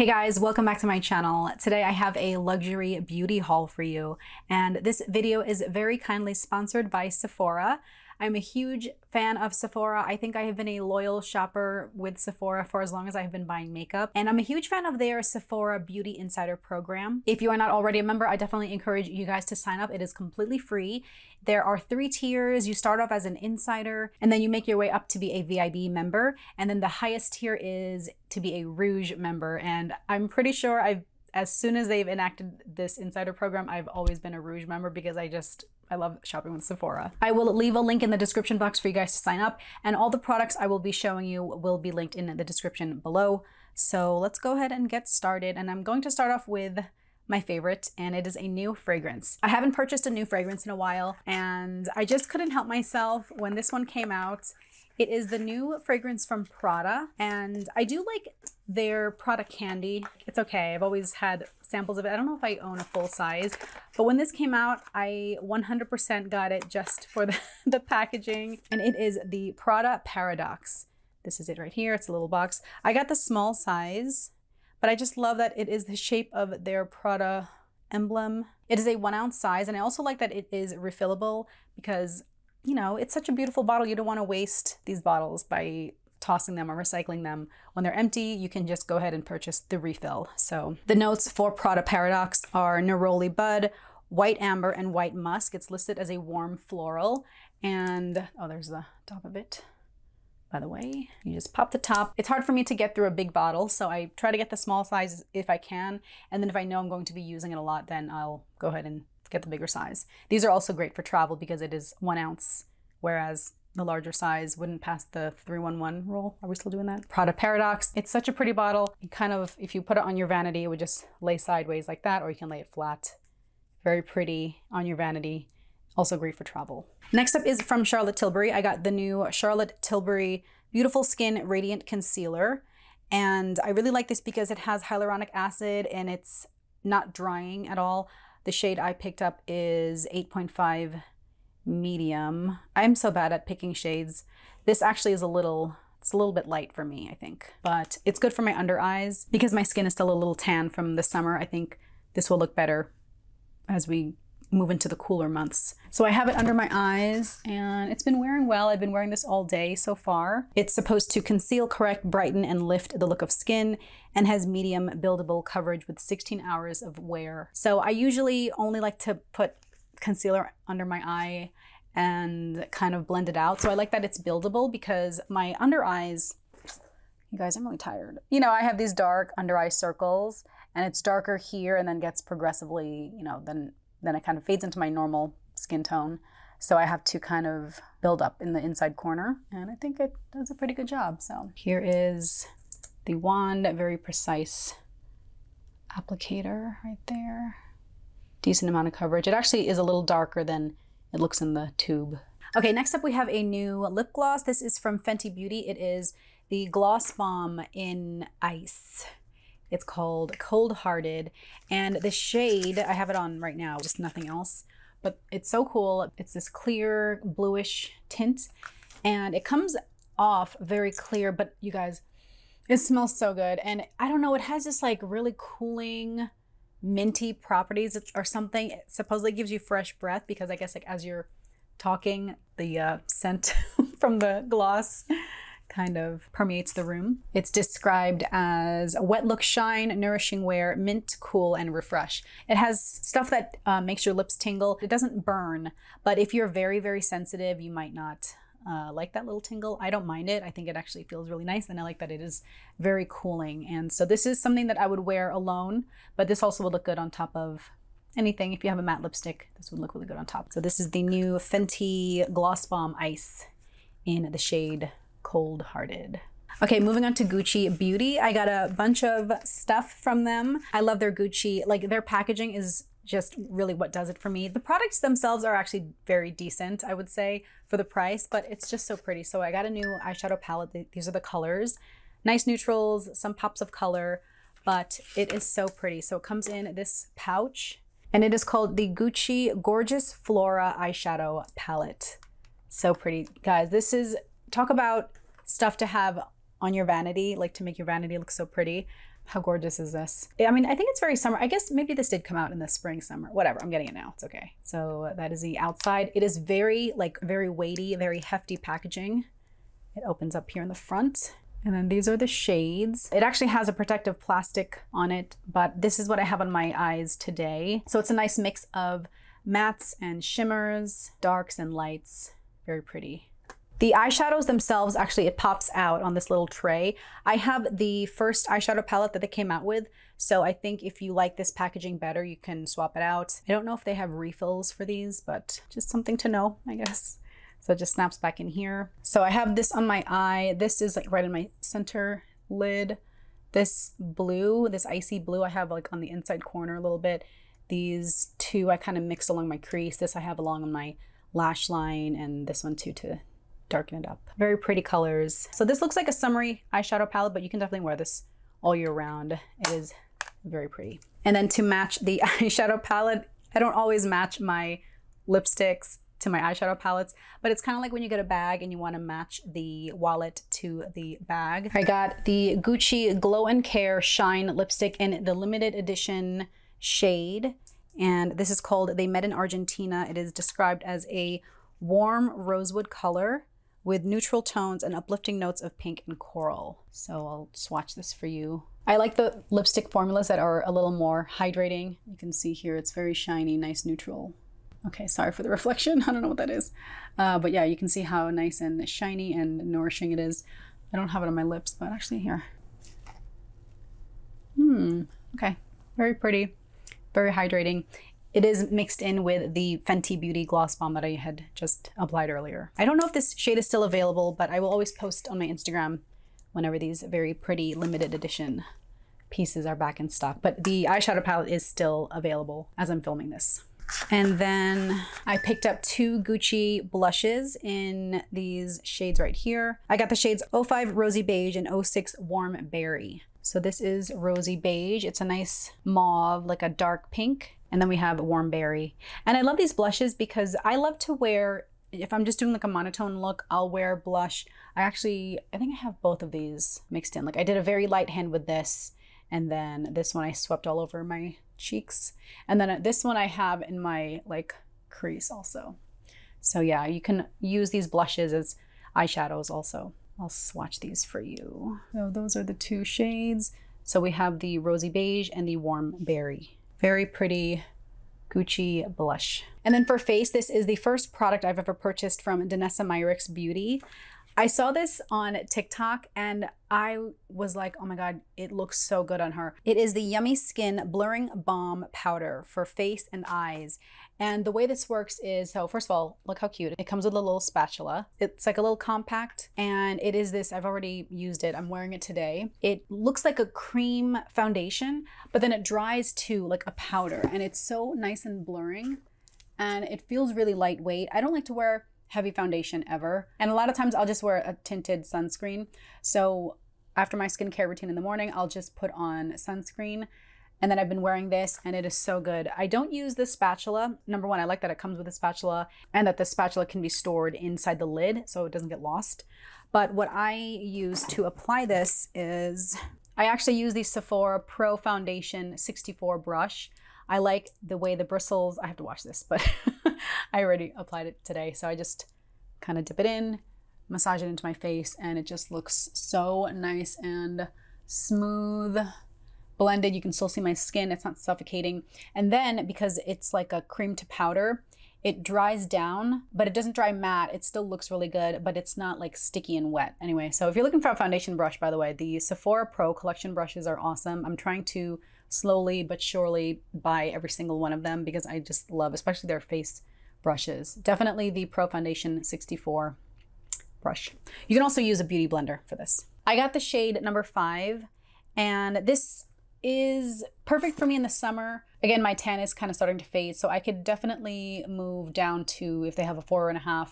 Hey guys, welcome back to my channel. Today I have a luxury beauty haul for you, and this video is very kindly sponsored by Sephora. I'm a huge fan of Sephora. I think I have been a loyal shopper with Sephora for as long as I've been buying makeup, and I'm a huge fan of their Sephora Beauty Insider program. If you are not already a member, I definitely encourage you guys to sign up. It is completely free. There are 3 tiers. You start off as an insider, and then you make your way up to be a VIB member, and then the highest tier is to be a Rouge member. And I'm pretty sure as soon as they've enacted this insider program, I've always been a Rouge member because I love shopping with Sephora. I will leave a link in the description box for you guys to sign up, and all the products I will be showing you will be linked in the description below. So let's go ahead and get started. And I'm going to start off with my favorite, and it is a new fragrance. I haven't purchased a new fragrance in a while, and I just couldn't help myself when this one came out. It is the new fragrance from Prada, and I do like their Prada candy. It's okay. I've always had samples of it. I don't know if I own a full size, but when this came out, I 100% got it just for the packaging, and it is the Prada Paradox. This is it right here. It's a little box. I got the small size, but I just love that it is the shape of their Prada emblem. It is a 1 ounce size, and I also like that it is refillable because, you know, it's such a beautiful bottle. You don't want to waste these bottles by tossing them or recycling them. When they're empty, you can just go ahead and purchase the refill. So the notes for Prada Paradox are neroli bud, white amber, and white musk. It's listed as a warm floral, and oh, there's the top of it. By the way, you just pop the top. It's hard for me to get through a big bottle, so I try to get the small size if I can. And then if I know I'm going to be using it a lot, then I'll go ahead and get the bigger size. These are also great for travel because it is 1 ounce, whereas the larger size wouldn't pass the 311 rule. Are we still doing that? Prada Paradox. It's such a pretty bottle. You kind of, if you put it on your vanity, it would just lay sideways like that, or you can lay it flat. Very pretty on your vanity. Also great for travel. Next up is from Charlotte Tilbury. I got the new Charlotte Tilbury Beautiful Skin Radiant Concealer. And I really like this because it has hyaluronic acid and it's not drying at all. The shade I picked up is 8.5 medium. I'm so bad at picking shades. This actually is it's a little bit light for me, I think. But it's good for my under eyes. Because my skin is still a little tan from the summer, I think this will look better as we move into the cooler months. So I have it under my eyes and it's been wearing well. I've been wearing this all day so far. It's supposed to conceal, correct, brighten, and lift the look of skin, and has medium buildable coverage with 16 hours of wear. So I usually only like to put concealer under my eye and kind of blend it out. So I like that it's buildable because my under eyes, you guys, I'm really tired. You know, I have these dark under eye circles and it's darker here and then gets progressively, you know, then it kind of fades into my normal skin tone. So I have to kind of build up in the inside corner, and I think it does a pretty good job. So here is the wand, very precise applicator right there. Decent amount of coverage. It actually is a little darker than it looks in the tube. Okay, next up we have a new lip gloss. This is from Fenty Beauty. It is the Gloss Bomb in Ice. It's called Cold Hearted, and the shade, I have it on right now, just nothing else, but it's so cool. It's this clear bluish tint, and it comes off very clear, but you guys, it smells so good. And I don't know, it has this like really cooling, minty properties or something. It supposedly gives you fresh breath because I guess like as you're talking, the scent from the gloss kind of permeates the room. It's described as a wet look shine, nourishing wear, mint, cool, and refresh. It has stuff that makes your lips tingle. It doesn't burn, but if you're very, very sensitive, you might not like that little tingle. I don't mind it. I think it actually feels really nice, and I like that it is very cooling. And so this is something that I would wear alone, but this also would look good on top of anything. If you have a matte lipstick, this would look really good on top. So this is the new Fenty Gloss Bomb Ice in the shade Cold Hearted. Okay, moving on to Gucci Beauty. I got a bunch of stuff from them. I love their Gucci, like their packaging is just really what does it for me. The products themselves are actually very decent, I would say, for the price, but it's just so pretty. So I got a new eyeshadow palette. These are the colors. Nice neutrals, some pops of color, but it is so pretty. So it comes in this pouch, and it is called the Gucci Gorgeous Flora Eyeshadow Palette. So pretty. Guys, this is, talk about stuff to have on your vanity, like to make your vanity look so pretty. How gorgeous is this? I mean, I think it's very summer. I guess maybe this did come out in the spring, summer, whatever. I'm getting it now. It's okay. So that is the outside. It is very weighty, very hefty packaging. It opens up here in the front. And then these are the shades. It actually has a protective plastic on it, but this is what I have on my eyes today. So it's a nice mix of mattes and shimmers, darks and lights. Very pretty. The eyeshadows themselves, actually, it pops out on this little tray. I have the first eyeshadow palette that they came out with, so I think if you like this packaging better, you can swap it out. I don't know if they have refills for these, but just something to know, I guess. So it just snaps back in here. So I have this on my eye. This is like right in my center lid. This blue, this icy blue, I have like on the inside corner a little bit. These two I kind of mixed along my crease. This I have along on my lash line, and this one too to darken it up. Very pretty colors. So this looks like a summery eyeshadow palette, but you can definitely wear this all year round. It is very pretty. And then to match the eyeshadow palette, I don't always match my lipsticks to my eyeshadow palettes, but it's kind of like when you get a bag and you want to match the wallet to the bag. I got the Gucci Glow and Care Shine lipstick in the limited edition shade, and this is called They Met in Argentina. It is described as a warm rosewood color with neutral tones and uplifting notes of pink and coral. So I'll swatch this for you. I like the lipstick formulas that are a little more hydrating. You can see here it's very shiny, nice neutral. Okay, sorry for the reflection. I don't know what that is. But yeah, you can see how nice and shiny and nourishing it is. I don't have it on my lips, but actually here. Okay, very pretty, very hydrating. It is mixed in with the Fenty Beauty Gloss Bomb that I had just applied earlier. I don't know if this shade is still available, but I will always post on my Instagram whenever these very pretty limited edition pieces are back in stock. But the eyeshadow palette is still available as I'm filming this. And then I picked up two Gucci blushes in these shades right here. I got the shades 05 Rosy Beige and 06 Warm Berry. So this is Rosy Beige. It's a nice mauve, like a dark pink. And then we have Warm Berry. And I love these blushes because I love to wear, if I'm just doing like a monotone look, I'll wear blush. I think I have both of these mixed in. Like I did a very light hand with this, and then this one I swept all over my cheeks. And then this one I have in my like crease also. So yeah, you can use these blushes as eyeshadows also. I'll swatch these for you. So those are the two shades. So we have the Rosy Beige and the Warm Berry. Very pretty Gucci blush. And then for face, this is the first product I've ever purchased from Danessa Myricks Beauty. I saw this on TikTok and I was like, oh my God, it looks so good on her. It is the Yummy Skin Blurring Balm Powder for face and eyes. And the way this works is, so first of all, look how cute. It comes with a little spatula. It's like a little compact, and it is this, I've already used it. I'm wearing it today. It looks like a cream foundation, but then it dries to like a powder, and it's so nice and blurring, and it feels really lightweight. I don't like to wear heavy foundation ever. And a lot of times I'll just wear a tinted sunscreen. So after my skincare routine in the morning, I'll just put on sunscreen. And then I've been wearing this and it is so good. I don't use the spatula. Number one, I like that it comes with a spatula and that the spatula can be stored inside the lid so it doesn't get lost. But what I use to apply this is, I actually use the Sephora Pro Foundation 64 brush. I like the way the bristles, I have to wash this, but I already applied it today. So I just kind of dip it in, massage it into my face, and it just looks so nice and smooth, blended. You can still see my skin, it's not suffocating. And then because it's like a cream to powder, it dries down, but it doesn't dry matte. It still looks really good, but it's not like sticky and wet. Anyway, so if you're looking for a foundation brush, by the way, the Sephora Pro collection brushes are awesome. I'm trying to slowly but surely buy every single one of them because I just love, especially their face brushes. Definitely the Pro Foundation 64 brush. You can also use a beauty blender for this. I got the shade number 5, and this is perfect for me in the summer. Again, my tan is kind of starting to fade, so I could definitely move down to, if they have a 4.5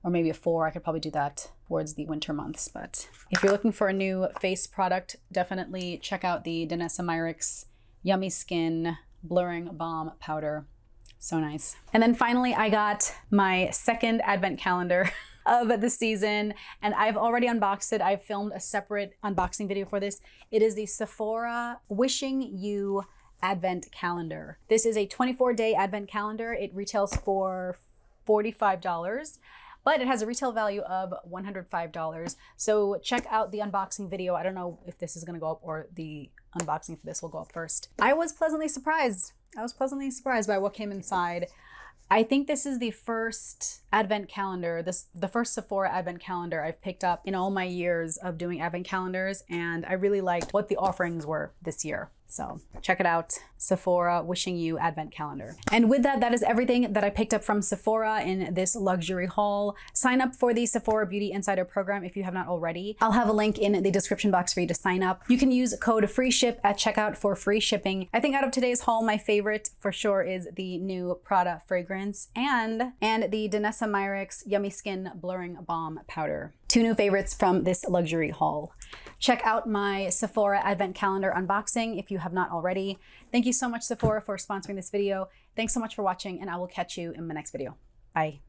or maybe a 4, I could probably do that towards the winter months. But if you're looking for a new face product, definitely check out the Danessa Myricks Yummy Skin Blurring Balm Powder. So nice. And then finally, I got my second advent calendar. of the season, and I've already unboxed it. I've filmed a separate unboxing video for this. It is the Sephora Wishing You Advent Calendar. This is a 24-day advent calendar. It retails for $45, but it has a retail value of $105. So check out the unboxing video. I don't know if this is gonna go up or the unboxing for this will go up first. I was pleasantly surprised. By what came inside. I think this is the first advent calendar, the first Sephora advent calendar I've picked up in all my years of doing advent calendars, and I really liked what the offerings were this year. So check it out, Sephora Wishing You Advent Calendar. And with that, that is everything that I picked up from Sephora in this luxury haul. Sign up for the Sephora Beauty Insider program if you have not already. I'll have a link in the description box for you to sign up. You can use code FREESHIP at checkout for free shipping. I think out of today's haul, my favorite for sure is the new Prada fragrance and the Danessa Myricks Yummy Skin Blurring Balm Powder. Two new favorites from this luxury haul. Check out my Sephora Advent Calendar unboxing if you have not already. Thank you so much, Sephora, for sponsoring this video. Thanks so much for watching, and I will catch you in my next video. Bye.